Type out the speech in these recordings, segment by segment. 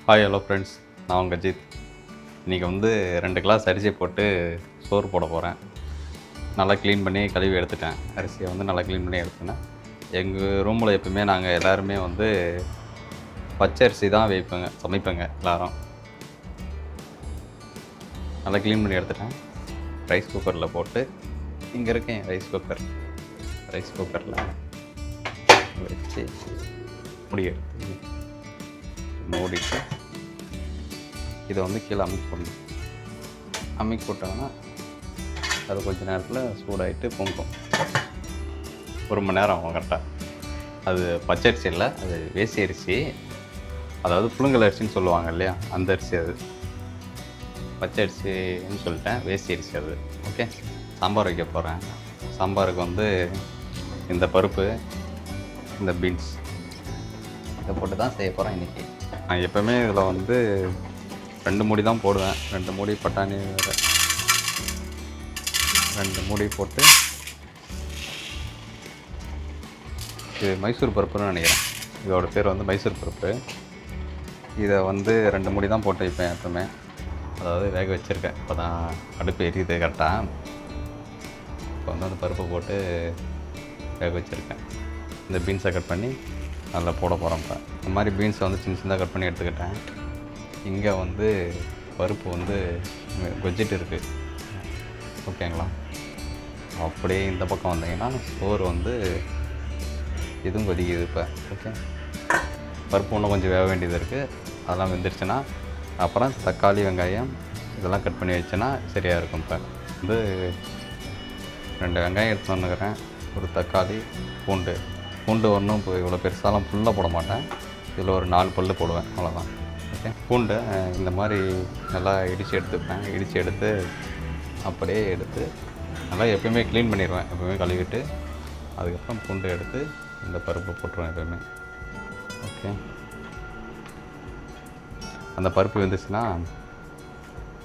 Hi hello friends, நான் உங்கள் அஜித். இன்றைக்கி வந்து 2 கிளாஸ் அரிசி போட்டு சோறு போட போகிறேன். நல்லா க்ளீன் பண்ணி கழுவி எடுத்துட்டேன். அரிசியை வந்து நல்லா க்ளீன் பண்ணி எடுத்துட்டேன். எங்கள் ரூமில் எப்பவுமே நாங்கள் எல்லாருமே வந்து பச்சை அரிசி தான் சமைப்பேங்க எல்லோரும். நல்லா க்ளீன் பண்ணி எடுத்துட்டேன். ரைஸ் குக்கரில் போட்டு இங்கே இருக்கேன் ரைஸ் குக்கரில் வச்சு மூடிட்டு இதை வந்து கீழே அமுக்கி போட்டாங்கன்னா அது கொஞ்சம் நேரத்தில் சூடாகிட்டு பொங்கும். 1 மணி நேரம் ஆகும் கரெக்டாக. அது பச்சரிசி இல்லை, அது வேசி அரிசி, அதாவது புழுங்கல் அரிசின்னு சொல்லுவாங்க இல்லையா, அந்த அரிசி. அது பச்சரிசின்னு சொல்லிட்டேன், வேசி அரிசி அது. ஓகே, சாம்பார் வைக்க போகிறேன். சாம்பாருக்கு வந்து இந்த பருப்பு, இந்த பீன்ஸ் இதை போட்டு தான் செய்ய போகிறேன் இன்றைக்கி. நான் எப்போவுமே இதில் வந்து 2 மூடி தான் போடுவேன். 2 மூடி பட்டாணி வேறு 2 மூடி போட்டு, இது மைசூர் பருப்புன்னு நினைக்கிறேன். இதோட பேர் வந்து மைசூர் பருப்பு. இதை வந்து 2 மூடி தான் போட்டு வைப்பேன் எப்போவுமே. அதாவது வேக வச்சுருக்கேன். இப்போ தான் அடுப்பு எரியுது கரெக்டாக. இப்போ வந்து அந்த பருப்பை போட்டு வேக வச்சுருக்கேன். இந்த பீன்ஸை கட் பண்ணி அதில் போட போகிறேன். இப்போ இந்த மாதிரி பீன்ஸை வந்து சின்ன சின்னதாக கட் பண்ணி எடுத்துக்கிட்டேன். இங்கே வந்து பருப்பு வந்து கொஜ்ஜிட்டு இருக்குது. ஓகேங்களா? அப்படியே இந்த பக்கம் வந்தீங்கன்னா சோறு வந்து இதுவும் கொதிக்குது இப்போ. ஓகே, பருப்பு இன்னும் கொஞ்சம் வேக வேண்டியது இருக்குது. அதெல்லாம் வெந்துருச்சுன்னா அப்புறம் தக்காளி, வெங்காயம் இதெல்லாம் கட் பண்ணி வச்சேன்னா சரியாக இருக்கும். இப்போ வந்து 2 வெங்காயம் எடுத்து வந்துக்கிறேன், ஒரு தக்காளி, பூண்டு ஒன்றும் இப்போ இவ்வளோ பெருசாலாம் ஃபுல்லாக போட மாட்டேன். இதில் ஒரு 4 பல் போடுவேன், அவ்வளோதான். ஓகே, பூண்டை இந்த மாதிரி நல்லா இடித்து எடுத்துப்பேன். இடித்து எடுத்து அப்படியே எடுத்து நல்லா எப்போயுமே க்ளீன் பண்ணிடுவேன். எப்போயுமே கழுவிட்டு அதுக்கப்புறம் பூண்டு எடுத்து இந்த பருப்பு போட்டுருவேன் எப்போயுமே. ஓகே, அந்த பருப்பு வெந்துச்சுன்னா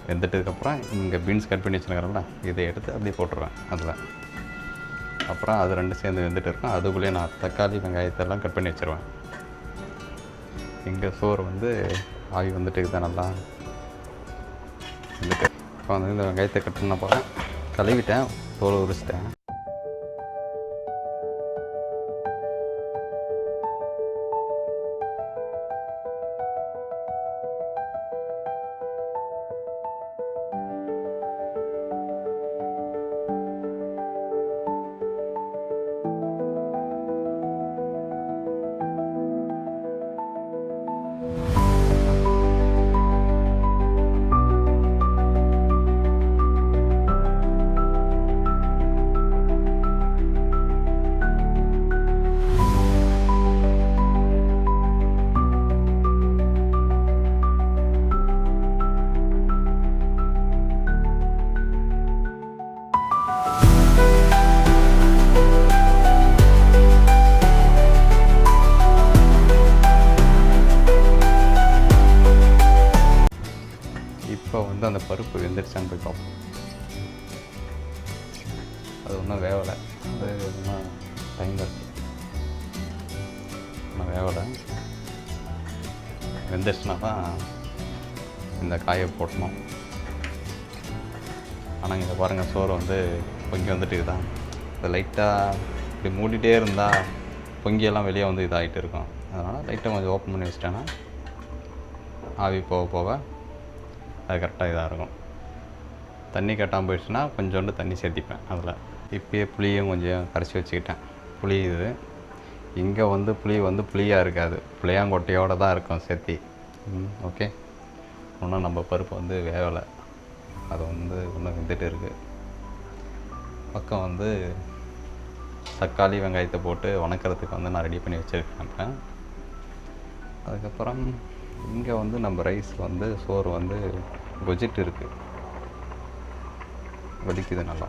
வெந்துட்டதுக்கப்புறம் இங்கே பீன்ஸ் கட் பண்ணி வச்சுருக்கிறோம்ல, இதை எடுத்து அப்படியே போட்டுருவேன் அதில். அப்புறம் அது 2 சேர்ந்து வெந்துட்டு இருக்கும். அதுக்குள்ளேயே நான் தக்காளி, வெங்காயத்தெல்லாம் கட் பண்ணி வச்சுருவேன். இங்கே சோறு வந்து ஆவி வந்துட்டு தான் நல்லா வந்துட்டு. இப்போ வந்து இந்த வெங்காயத்தை கட் பண்ண போகிறேன். கழுவிட்டேன், தோலை உரிச்சிட்டேன். இப்போ வந்து அந்த பருப்பு வெந்துருச்சான்னு போய் பார்ப்போம். அது ஒன்றும் வேவலை, அது இன்னும் டைம் இருக்குது. இன்னும் வேவலை. வெந்துருச்சுனா தான் இந்த காயை போடணும். ஆனால் இங்கே பாருங்கள், சோறு வந்து பொங்கி வந்துட்டு இருக்குதான். இப்போ லைட்டாக இப்படி மூடிட்டே இருந்தால் பொங்கியெல்லாம் வெளியே வந்து இதாகிட்டு இருக்கும். அதனால் லைட்டாக கொஞ்சம் ஓப்பன் பண்ணி வச்சிட்டேன்னா ஆவி போக போக அது கரெக்டாக இதாக இருக்கும். தண்ணி கட்டாமல் போயிடுச்சுன்னா கொஞ்சோண்டு தண்ணி சேர்த்திப்பேன் அதில். இப்போயே புளியும் கொஞ்சம் கரைச்சி வச்சுக்கிட்டேன். புளி இது இங்கே வந்து புளி வந்து புளியாக இருக்காது, புளியாங்கொட்டையோடு தான் இருக்கும் சேர்த்தி. ஓகே, இன்னும் நம்ம பருப்பு வந்து வேகலை, அது வந்து இன்னும் வெந்துட்டு இருக்குது. பக்கம் வந்து தக்காளி, வெங்காயத்தை போட்டு வணக்கிறதுக்கு வந்து நான் ரெடி பண்ணி வச்சுருக்கேன். இப்போ அதுக்கப்புறம் இங்கே வந்து நம்ம ரைஸ் வந்து சோறு வந்து கொஜிட்டு இருக்குது, கொதிக்குது நல்லா.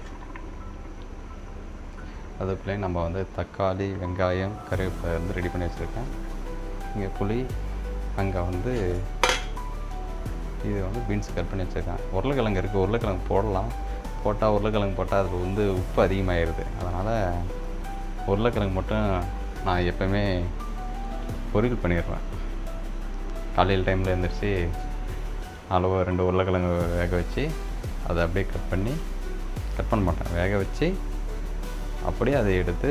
அதுக்குள்ளே நம்ம வந்து தக்காளி, வெங்காயம், கருவேப்பிலை வந்து ரெடி பண்ணி வச்சுருக்கேன். இங்கே புளி, அங்கே வந்து இது வந்து பீன்ஸ் கட் பண்ணி வச்சுருக்கேன். உருளைக்கிழங்கு இருக்குது, உருளைக்கிழங்கு போடலாம். உருளைக்கிழங்கு போட்டால் அதில் வந்து உப்பு அதிகமாகிடுது. அதனால் உருளைக்கிழங்கு மட்டும் நான் எப்போவுமே பொரியல் பண்ணிடுவேன். காலையில் டைமில் எழுந்திரிச்சு அளவு 2 உருளைக்கிழங்கு வேக வச்சு அதை அப்படியே கட் பண்ண மாட்டேன், வேக வச்சு அப்படியே அதை எடுத்து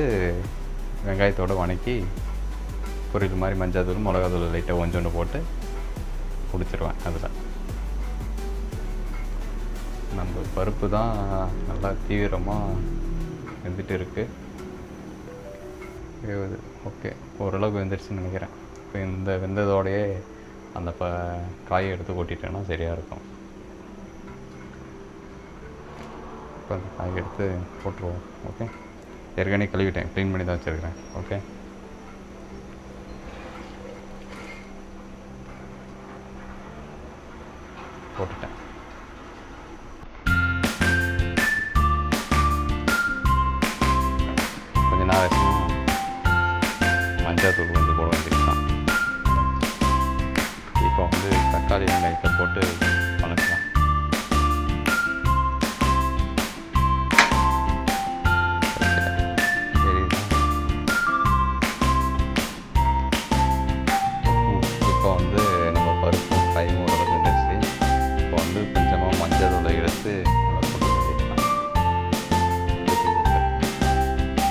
வெங்காயத்தோடு வணக்கி பொரியல் மாதிரி மஞ்சள் தூள் மிளகாத்தூள் லைட்டாக கொஞ்சோண்டு போட்டு பிடிச்சிருவேன். அதில் நம்ம பருப்பு தான் நல்லா தீவிரமாக வெந்துட்டு இருக்குது. ஓகே, ஓரளவுக்கு வெந்துருச்சுன்னு நினைக்கிறேன். இப்போ இந்த வெந்ததோடையே அந்த காயை எடுத்து கொட்டிட்டேன்னா சரியாக இருக்கும். இப்போ அந்த காயை எடுத்து போட்டுருவோம். ஓகே, ஏற்கனவே கழுவிட்டேன், க்ளீன் பண்ணி தான் வச்சுருக்கிறேன். ஓகே, போட்டுட்டேன். கொஞ்ச நேரம் மஞ்சள் தூள் வந்து போட வேண்டியதுதான். இப்போ வந்து தக்காளி வெங்காயத்தை போட்டு வணக்கலாம். இப்போ வந்து நம்ம பருப்பும் காயும் ஓரளவுக்கு வந்துருச்சு. இப்போ வந்து கொஞ்சமாக மஞ்சள் தூளை எடுத்து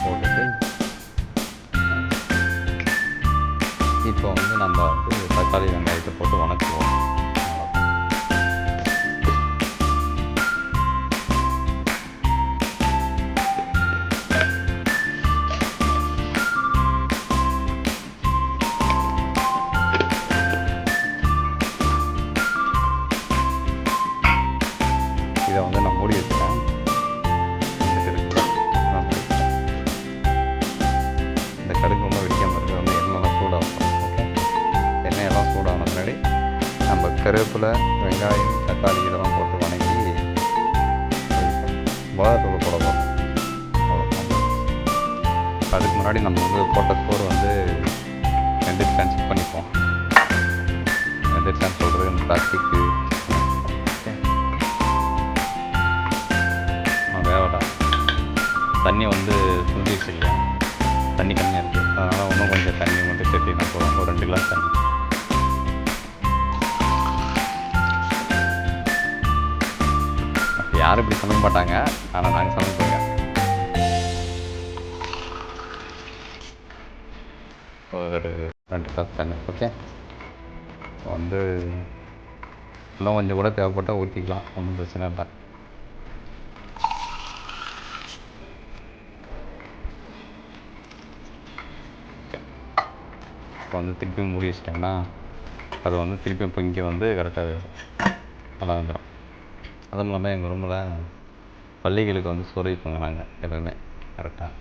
போட்டுட்டு இப்போ வந்து நம்ம வந்து தக்காளி வெங்காயத்தை போட்டு வணக்குவோம். இதை வந்து நான் மூடி வச்சுட்டேன். இந்த கடுகு ரொம்ப வெடிக்காமல் இருக்கிறது வந்து எண்ணெய்லாம் சூடாகும். ஓகே, எண்ணெயெல்லாம் சூடான முன்னாடி நம்ம கருவேப்பிலை, வெங்காயம், தக்காளி இதெல்லாம் போட்டு வணங்கி மிளகாத்தூள் போட போகிறோம். அதுக்கு முன்னாடி நம்ம வந்து போட்ட சோறு வந்து வெந்துருச்சான்னு செக் பண்ணிப்போம். வெந்துருச்சான்னு சொல்கிறது இந்த பிளாஸ்டிக்கு வேவடா தண்ணி வந்து சுண்டிச்சு இல்லையா, தண்ணி கம்மியாக இருக்குது. அதனால் இன்னும் கொஞ்சம் தண்ணி மட்டும் சேர்த்தினா போதும், ஒரு 2 கிளாஸ் தண்ணி. யாரும் இப்படி சமைக்க மாட்டாங்க, ஆனால் நாங்கள் சமைப்போங்க. ஒரு 2 கிளாஸ் தண்ணி. ஓகே, வந்து இன்னும் கொஞ்சம் கூட தேவைப்பட்டால் ஊற்றிக்கலாம், ஒன்றும் பிரச்சனை இல்லை. இப்போ வந்து திருப்பி மூடி வச்சிட்டோம்னா அது வந்து திருப்பி இப்போ இங்கே வந்து கரெக்டாக நல்லா வந்துடும். அதுவும் இல்லாமல் எங்கள் ரூமில் பள்ளிகளுக்கு வந்து சோறு வைப்பாங்க நாங்கள் எப்பவுமே கரெக்டாக.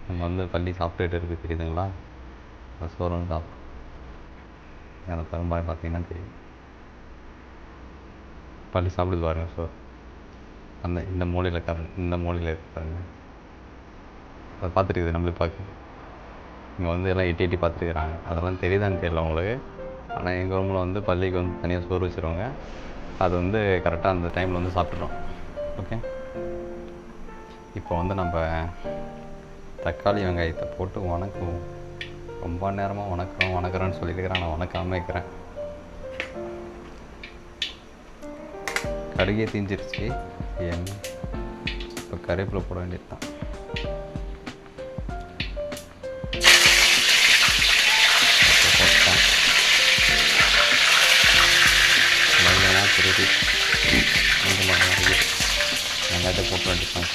நம்ம வந்து பள்ளி சாப்பிட்டுட்டு இருக்குது தெரியுதுங்களா, அந்த சோறு வந்து சாப்பிடும். அந்த பெரும்பாலும் பார்த்தீங்கன்னா தெரியும், பள்ளி சாப்பிடுது பாருங்கள் சோறு. அந்த இந்த மூலையில் இருக்காங்க, அதை பார்த்துட்டு நம்மளுக்கு பார்க்குது. இங்கே வந்து எல்லாம் எட்டி பார்த்துருக்குறாங்க. அதெல்லாம் தெரியுதான்னு தெரியல உங்களுக்கு. ஆனால் எங்கள் ரூமில் வந்து பள்ளிக்கு வந்து தனியாக சோறு வச்சுருவாங்க. அது வந்து கரெக்டாக அந்த டைமில் வந்து சாப்பிட்றோம். ஓகே, இப்போ வந்து நம்ம தக்காளி வெங்காயத்தை போட்டு வணக்குவோம். ரொம்ப நேரமாக வணக்குறேன்னு சொல்லியிருக்கிறேன், நான் வணக்காமல் வைக்கிறேன். கடுகே தீஞ்சிருச்சு. இப்போ கருவேப்பிலை போட வேண்டியது தான். திருப்பி வெங்காயத்தை போட்டு வேண்டியதான்.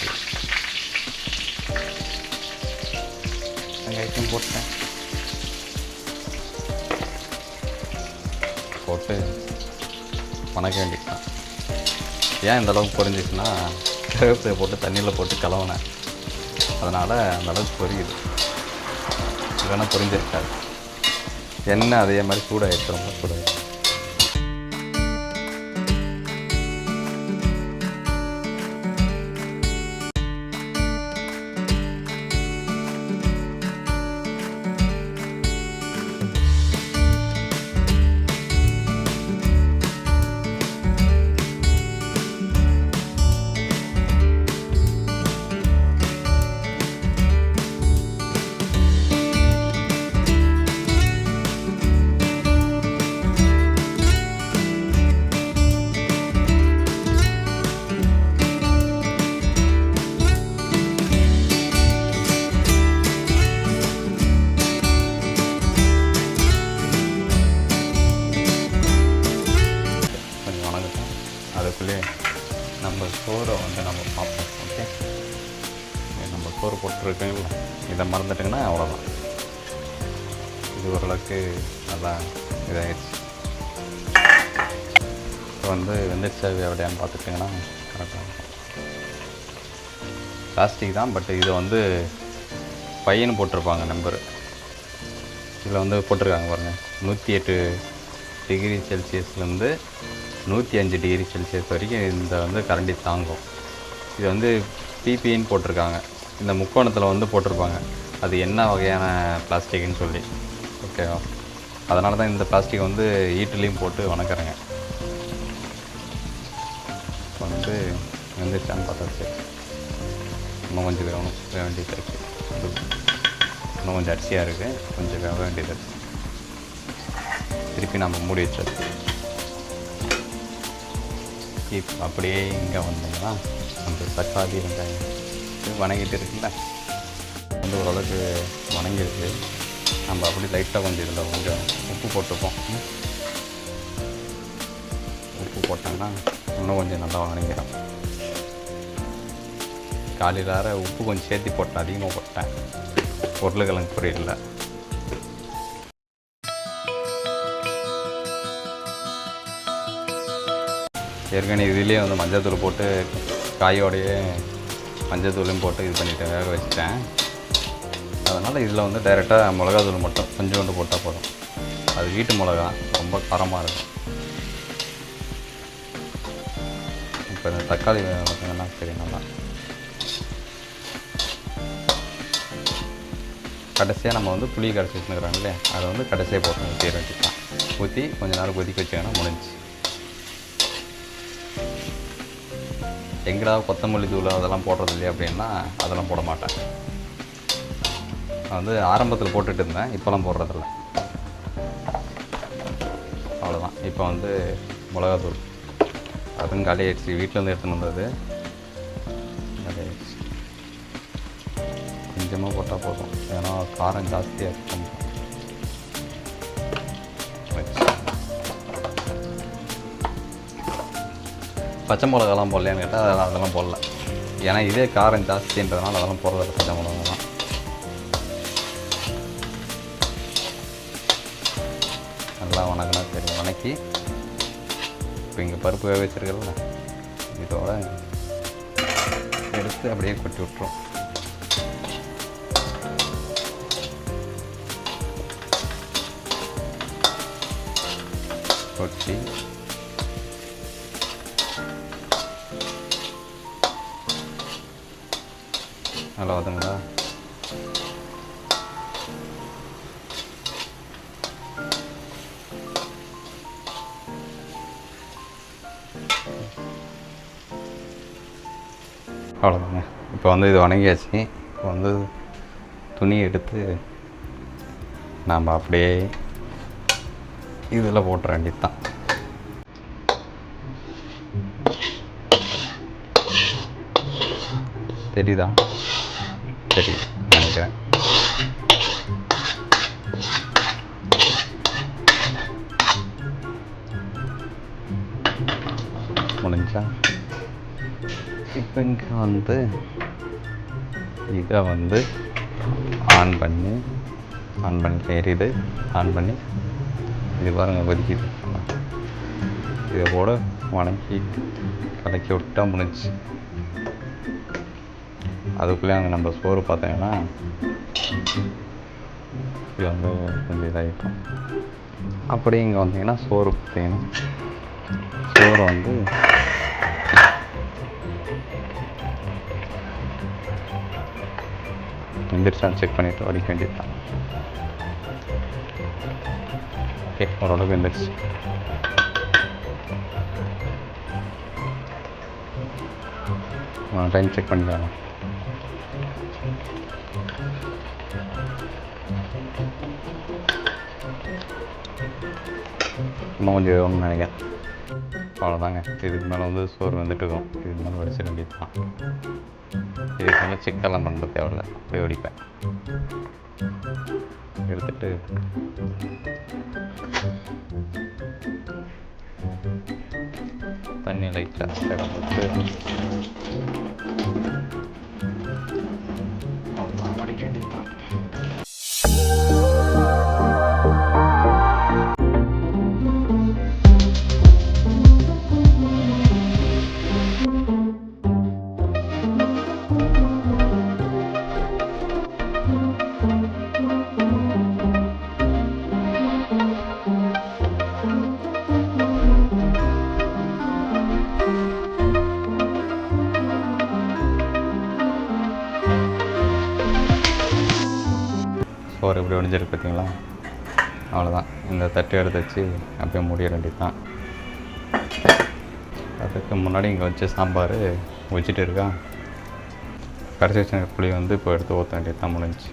வெங்காயத்தையும் போட்டேன், போட்டு வணக்க வேண்டியதுதான். ஏன் இந்த அளவுக்கு பொரிஞ்சிச்சுன்னா கருவேப்பிலையை போட்டு தண்ணியில் போட்டு கலவுனேன், அதனால் அந்த அளவுக்கு பொரியுது. இல்லைன்னா பொரிஞ்சிருக்காது. எண்ணெய் அதே மாதிரி சூடாகிடுச்சு, ரொம்ப சூடாகிடுச்சு. அதுக்குள்ளே நம்ம சோறை வந்து நம்ம பார்ப்போம். ஓகே, நம்ம சோறு போட்டுருக்கோங்களா, இதை மறந்துட்டிங்கன்னா அவ்வளோதான். இது ஓரளவுக்கு நல்லா இதாகிடுச்சு. இப்போ வந்து வெந்துடுச்சா எப்படியான்னு பார்த்துட்டிங்கன்னா கரெக்டாக இருக்கும். பிளாஸ்டிக் தான், பட் இது வந்து பையன்னு போட்டிருப்பாங்க நம்பரு. இதில் வந்து போட்டிருக்காங்க பாருங்கள், 108 டிகிரி செல்சியஸ்லேருந்து 105 டிகிரி செல்சியஸ் வரைக்கும் இந்த வந்து கரண்டி தாங்கும். இது வந்து பிபின்னு போட்டிருக்காங்க. இந்த முக்கோணத்தில் வந்து போட்டிருப்பாங்க அது என்ன வகையான பிளாஸ்டிக்னு சொல்லி. ஓகேவா, அதனால தான் இந்த பிளாஸ்டிக் வந்து ஈட்டிலையும் போட்டு வணக்கிறேங்க. இப்போ வந்து வெந்துருச்சான்னு பார்த்தாச்சு. இன்னும் கொஞ்சம் வேக வேண்டியது இருக்குது. இன்னும் கொஞ்சம் அரிசியாக இருக்குது, கொஞ்சம் வேக வேண்டியது இருக்குது. திருப்பி நம்ம மூடி வச்சாச்சு. இப்போ அப்படியே இங்கே வந்தோம்னா அந்த தக்காளி வெங்காயம் வணங்கிட்டு இருக்குல்ல, வந்து ஓரளவுக்கு வணங்கிடுச்சு. நம்ம அப்படி லைட்டாக கொஞ்சம் இதில் கொஞ்சம் உப்பு போட்டுப்போம். உப்பு போட்டோம்னா இன்னும் கொஞ்சம் நல்லா வணங்கிடும். காலையில் உப்பு கொஞ்சம் சேர்த்து போட்டேன், அதிகமாக போட்டேன். உருளைக்கிழங்கு பொரியலில் ஏற்கனவே இதுலேயே வந்து மஞ்சள் தூள் போட்டு காயோடையே மஞ்சள் தூளையும் போட்டு இது பண்ணிவிட்டு வேக வச்சுட்டேன். அதனால் இதில் வந்து டைரெக்டாக மிளகாத்தூள் மட்டும் கொஞ்சோண்டு போட்டால் போதும். அது வீட்டு மிளகா, ரொம்ப காரமாக இருக்கும். இப்போ இந்த தக்காளி பார்த்திங்கன்னா சரி நல்லா. கடைசியாக நம்ம வந்து புளி கரைச்சி வச்சுருக்குறாங்களே, அதை வந்து கடைசியாக போட்டு ஊற்றி வச்சுக்கலாம். ஊற்றி கொஞ்சம் நேரம் கொதிக்க வச்சிங்கன்னா முடிஞ்சு. எங்கடா கொத்தமல்லி தூள் அதெல்லாம் போடுறது இல்லையா அப்படின்னா அதெல்லாம் போட மாட்டேன். நான் வந்து ஆரம்பத்தில் போட்டுட்டு இருந்தேன், இப்போலாம் போடுறதில்ல. அவ்வளோதான். இப்போ வந்து மிளகாத்தூள் அதுவும் காலி ஆயிடுச்சு. வீட்டிலேருந்து எடுத்துன்னு வந்தது காலி ஆயிடுச்சு. கொஞ்சமாக போட்டால் போதும், ஏன்னா காரம் ஜாஸ்தியாக இருக்கும். பச்சை மிளகாலாம் போடலையான்னு கேட்டால் அதெல்லாம் போடல. ஏன்னா இதே காரம் ஜாஸ்தின்றதுனால அதெல்லாம் போடுறது பச்சை மிளகாலாம். நல்லா வணக்கினா சரி. வணக்கி இப்போ இங்கே பருப்பு வேக வச்சுருக்கல, இதோட எடுத்து அப்படியே கொட்டி விட்டுரும். கொட்டி நல்லா வருதுங்களா? அவ்வளோதாங்க. இப்போ வந்து இது வணங்கியாச்சு. இப்போ வந்து துணி எடுத்து நாம் அப்படியே இதில் போட்டுற வேண்டியது தான். தெரியுதா? சரி நினைக்கிறேன். முடிஞ்சா இப்போ இங்கே வந்து இதை வந்து ஆன் பண்ணி எரியுது. ஆன் பண்ணி இது பாருங்கள் கொதிக்குது. இதை கூட வணக்கி கலக்கி விட்டா முடிஞ்சு. அதுக்குள்ளே அங்கே நம்ம சோறு பார்த்தீங்கன்னா இது வந்து கொஞ்சம் இதாகிட்டோம். அப்படியே இங்கே வந்தீங்கன்னா சோறு பார்த்தீங்கன்னா சோறு வந்து வெந்துருச்சான்னு செக் பண்ணிவிட்டு வடிக்க வேண்டியது தான். ஓகே, ஓரளவுக்கு வெந்துருச்சு. டைம் செக் பண்ணிக்கலாம். இன்னும் கொஞ்சம் வேணும்னு நினைக்கிறேன். அவ்வளோதாங்க. இதுக்கு மேலே வந்து சோறு வந்துட்டு இருக்கும். இதுக்கு மேலே வடிச்சிட வேண்டியது தான். இதுக்கு மேலே செக்கெல்லாம் பண்ண தேவையில்லை, அப்படியே வடிப்பேன். எடுத்துட்டு தண்ணி லைட்டாக கலந்துட்டு அவ்வளோதான் வடிக்க வேண்டியதுதான். சோறு இப்படி ஒடிஞ்சிருக்கு பார்த்தீங்களா? அவ்வளோதான். இந்த தட்டு எடுத்து வச்சு அப்படியே முடிய வேண்டியது தான். அதுக்கு முன்னாடி இங்கே வச்ச சாம்பார் வச்சுட்டு இருக்கா. கடைசி வச்ச புளி வந்து இப்போ எடுத்து ஊற்ற வேண்டியது தான், முடிஞ்சிச்சு.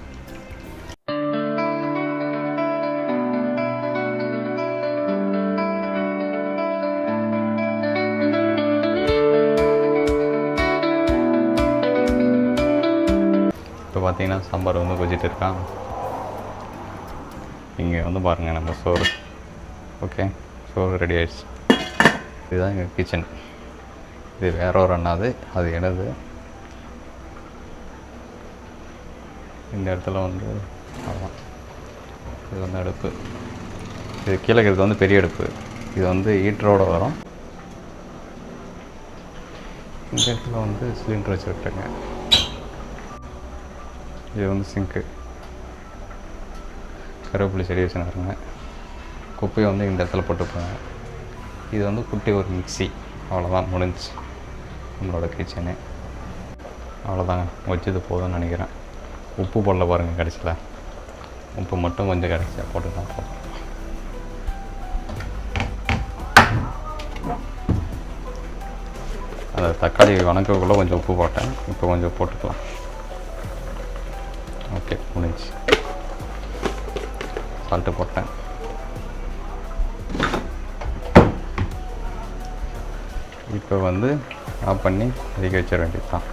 இப்போ பார்த்தீங்கன்னா சாம்பார் வந்து கொதிச்சிட்டு இருக்கான். இங்கே வந்து பாருங்கள் நம்ம சோறு. ஓகே, சோறு ரெடி ஆகிடுச்சு. இதுதான் எங்கள் கிச்சன். இது வேற ஒரு அண்ணாது, அது எனது. இந்த இடத்துல வந்து அவ்வளோதான். இது வந்து அடுப்பு. இது கீழே இருக்கிறது வந்து பெரிய அடுப்பு. இது வந்து ஹீட்டரோடு வரும். இந்த இடத்துல வந்து சிலிண்டர் வச்சுருக்கேங்க. இது வந்து சிங்க்கு. கருவேப்பிலை செடி வச்சுருங்க. குப்பையை வந்து இந்த இடத்துல போட்டுப்போங்க. இது வந்து குட்டி ஒரு மிக்ஸி. அவ்வளோதான், முடிஞ்சிச்சு நம்மளோட கிச்சனு. அவ்வளோதாங்க, வச்சது போதும்னு நினைக்கிறேன். உப்பு போடல பாருங்கள் கடைசியில். உப்பு மட்டும் கொஞ்சம் கடைசியாக போட்டு தான் போடுறோம். அந்த தக்காளி வணக்கக்குள்ளே கொஞ்சம் உப்பு போட்டேன். இப்போ கொஞ்சம் போட்டுக்கலாம். ஓகே, முடிஞ்சிச்சு. சால்ட்டு போட்டேன். இப்போ வந்து ஆஃப் பண்ணி கொதிக்க வச்சிட வேண்டியது தான்.